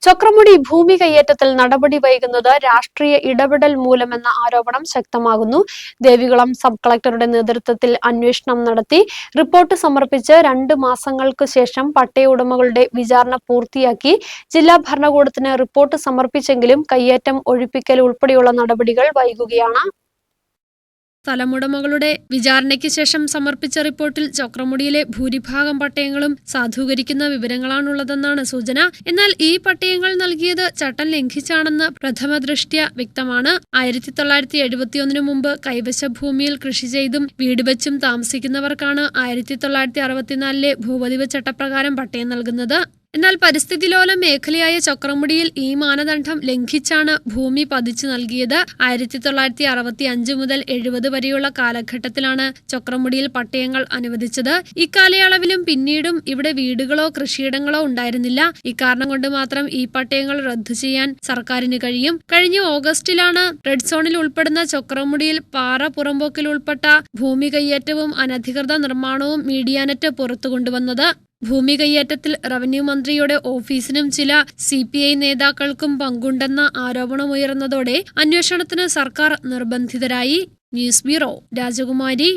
ചക്രമുടി ഭൂമി കയ്യേറ്റത്തിൽ നടപടി വൈകുന്നത് രാഷ്ട്രീയ ഇടപെടൽ മൂലമെന്ന ആരോപണം ശക്തമാകുന്നു. ദേവികുളം സബ് കളക്ടറുടെ നേതൃത്വത്തിൽ അന്വേഷണം നടത്തി റിപ്പോർട്ട് സമർപ്പിച്ച് 2 മാസങ്ങൾക്ക് ശേഷം പട്ടയ ഉടമകളുടെ വിചാരണ പൂർത്തിയാക്കി ജില്ലാ ഭരണകൂടത്തിന് റിപ്പോർട്ട് സമർപ്പിച്ചെങ്കിലും കയ്യേറ്റം ഒഴിപ്പിക്കൽ ഉൾപ്പെടെയുള്ള നടപടികൾ വൈകുകയാണ്. സ്ഥലമുടമകളുടെ വിചാരണയ്ക്ക് ശേഷം സമർപ്പിച്ച റിപ്പോർട്ടിൽ ചക്രമുടിയിലെ ഭൂരിഭാഗം പട്ടയങ്ങളും സാധൂകരിക്കുന്ന വിവരങ്ങളാണുള്ളതെന്നാണ് സൂചന. എന്നാൽ ഈ പട്ടയങ്ങൾ നൽകിയത് ചട്ടം ലംഘിച്ചാണെന്ന് പ്രഥമദൃഷ്ട്യാ വ്യക്തമാണ്. 1971 മുമ്പ് കൈവശ ഭൂമിയിൽ കൃഷി ചെയ്തും വീട് വെച്ചും താമസിക്കുന്നവർക്കാണ് 1964 ഭൂപതിവ് ചട്ടപ്രകാരം പട്ടയം നൽകുന്നത്. എന്നാൽ പരിസ്ഥിതിലോല മേഖലയായ ചക്രമുടിയിൽ ഈ മാനദണ്ഡം ലംഘിച്ചാണ് ഭൂമി പതിച്ചു നൽകിയത്. 1965 മുതൽ 70 വരെയുള്ള കാലഘട്ടത്തിലാണ് ചക്രമുടിയിൽ പട്ടയങ്ങൾ അനുവദിച്ചത്. ഇക്കാലയളവിലും പിന്നീടും ഇവിടെ വീടുകളോ കൃഷിയിടങ്ങളോ ഉണ്ടായിരുന്നില്ല. ഇക്കാരണം കൊണ്ട് മാത്രം ഈ പട്ടയങ്ങൾ റദ്ദു ചെയ്യാൻ സർക്കാരിന് കഴിയും. കഴിഞ്ഞ ഓഗസ്റ്റിലാണ് റെഡ് സോണിൽ ഉൾപ്പെടുന്ന ചക്രമുടിയിൽ പാറ പുറമ്പോക്കിൽ ഉൾപ്പെട്ട ഭൂമി കയ്യേറ്റവും അനധികൃത നിർമ്മാണവും മീഡിയാനെറ്റ് പുറത്തുകൊണ്ടുവന്നത്. ഭൂമി കയ്യേറ്റത്തിൽ റവന്യൂ മന്ത്രിയുടെ ഓഫീസിനും ചില CPI നേതാക്കൾക്കും പങ്കുണ്ടെന്ന ആരോപണമുയർന്നതോടെ അന്വേഷണത്തിന് സർക്കാർ നിർബന്ധിതരായി. ന്യൂസ് ബ്യൂറോ, രാജകുമാരി.